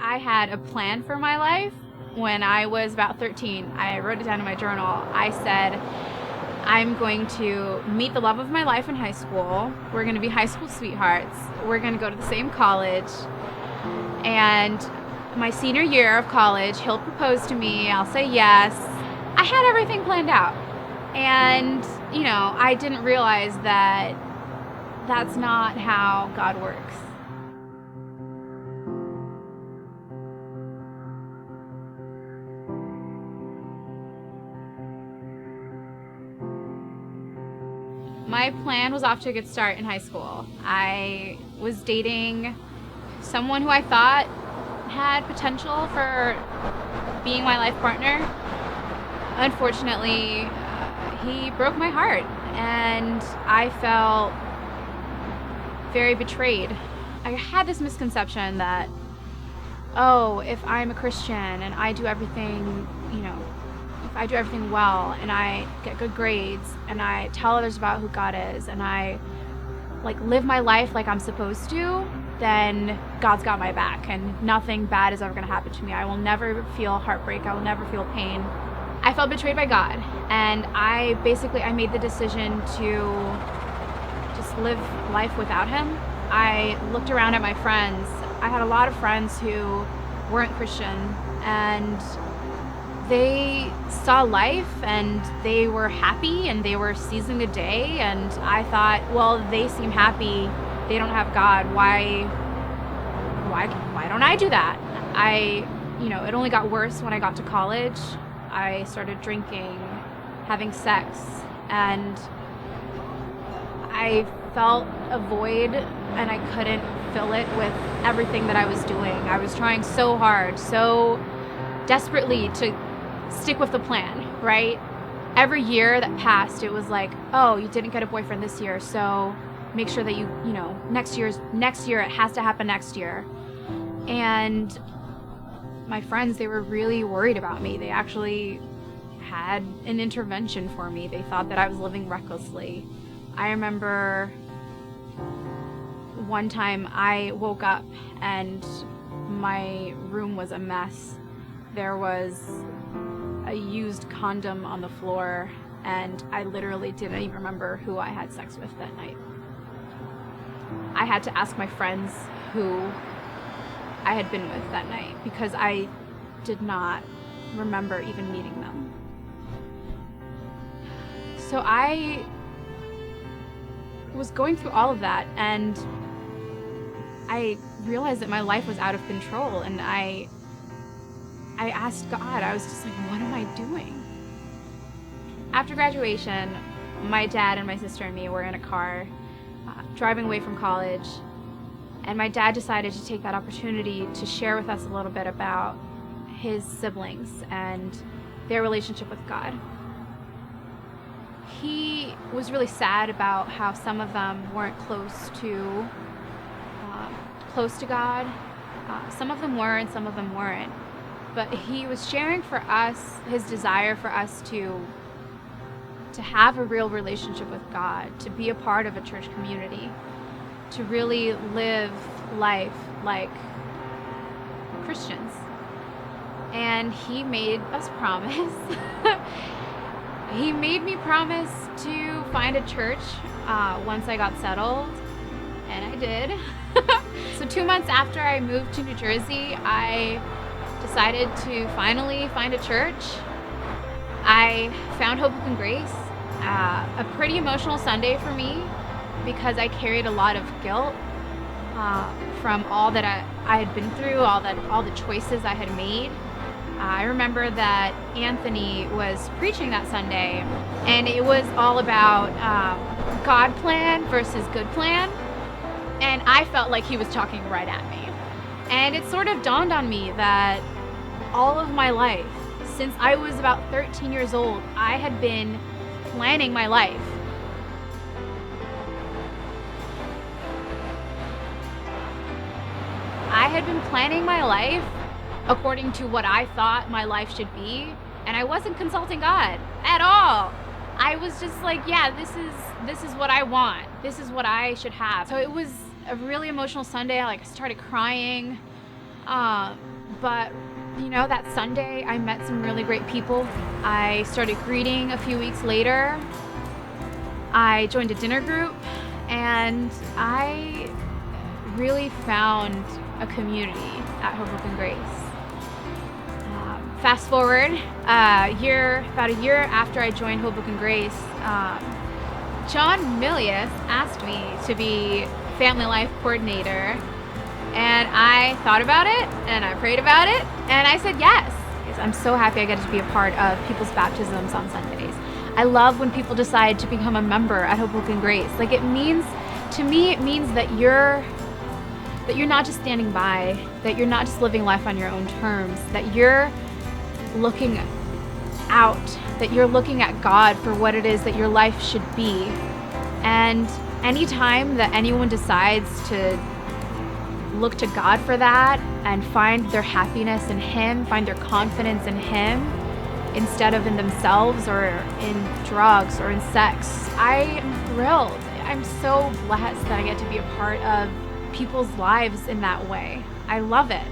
I had a plan for my life when I was about 13. I wrote it down in my journal. I said, I'm going to meet the love of my life in high school. We're going to be high school sweethearts. We're going to go to the same college. And my senior year of college, he'll propose to me. I'll say yes. I had everything planned out. And, I didn't realize that that's not how God works. My plan was off to a good start in high school. I was dating someone who I thought had potential for being my life partner. Unfortunately, he broke my heart, and I felt very betrayed. I had this misconception that, if I'm a Christian and I do everything, if I do everything well and I get good grades and I tell others about who God is and I live my life like I'm supposed to, then God's got my back and nothing bad is ever going to happen to me. I will never feel heartbreak. I will never feel pain. I felt betrayed by God, and I made the decision to just live life without him. I looked around at my friends. I had a lot of friends who weren't Christian, and they saw life and they were happy and they were seizing the day, and I thought, well, they seem happy, they don't have God, why don't I do that? It only got worse when I got to college. I started drinking, having sex, and I felt a void and I couldn't fill it with everything that I was doing. I was trying so hard, so desperately to stick with the plan, right? Every year that passed, it was like, oh, you didn't get a boyfriend this year, so make sure that next year, it has to happen next year. And my friends, they were really worried about me. They actually had an intervention for me. They thought that I was living recklessly. I remember one time I woke up and my room was a mess. There was a used condom on the floor, and I literally didn't even remember who I had sex with that night. I had to ask my friends who I had been with that night because I did not remember even meeting them. So I was going through all of that, and I realized that my life was out of control, and I asked God. I was just like, what am I doing? After graduation, my dad and my sister and me were in a car driving away from college, and my dad decided to take that opportunity to share with us a little bit about his siblings and their relationship with God. He was really sad about how some of them weren't close to God. Some of them were and some of them weren't. But he was sharing for us his desire for us to have a real relationship with God, to be a part of a church community, to really live life like Christians. And he made us promise. He made me promise to find a church once I got settled, and I did. So 2 months after I moved to New Jersey, I decided to finally find a church. I found Hope and Grace, a pretty emotional Sunday for me because I carried a lot of guilt from all that I had been through, all the choices I had made. I remember that Anthony was preaching that Sunday, and it was all about God plan versus good plan, and I felt like he was talking right at me. And it sort of dawned on me that all of my life, since I was about 13 years old, I had been planning my life. I had been planning my life according to what I thought my life should be, and I wasn't consulting God at all. I was just like, yeah, this is what I want. This is what I should have. So it was a really emotional Sunday. I started crying. Um, but that Sunday I met some really great people. I started greeting a few weeks later. I joined a dinner group, and I really found a community at Hope and Grace. Fast forward about a year after I joined Hope and Grace, John Milius asked me to be family life coordinator, and I thought about it and I prayed about it and I said yes. I'm so happy I get to be a part of people's baptisms on Sundays. I love when people decide to become a member at Hope and Grace. Like, it means that you're not just standing by, that you're not just living life on your own terms, that you're looking out, that you're looking at God for what it is that your life should be. And anytime that anyone decides to look to God for that and find their happiness in Him, find their confidence in Him instead of in themselves or in drugs or in sex, I am thrilled. I'm so blessed that I get to be a part of people's lives in that way. I love it.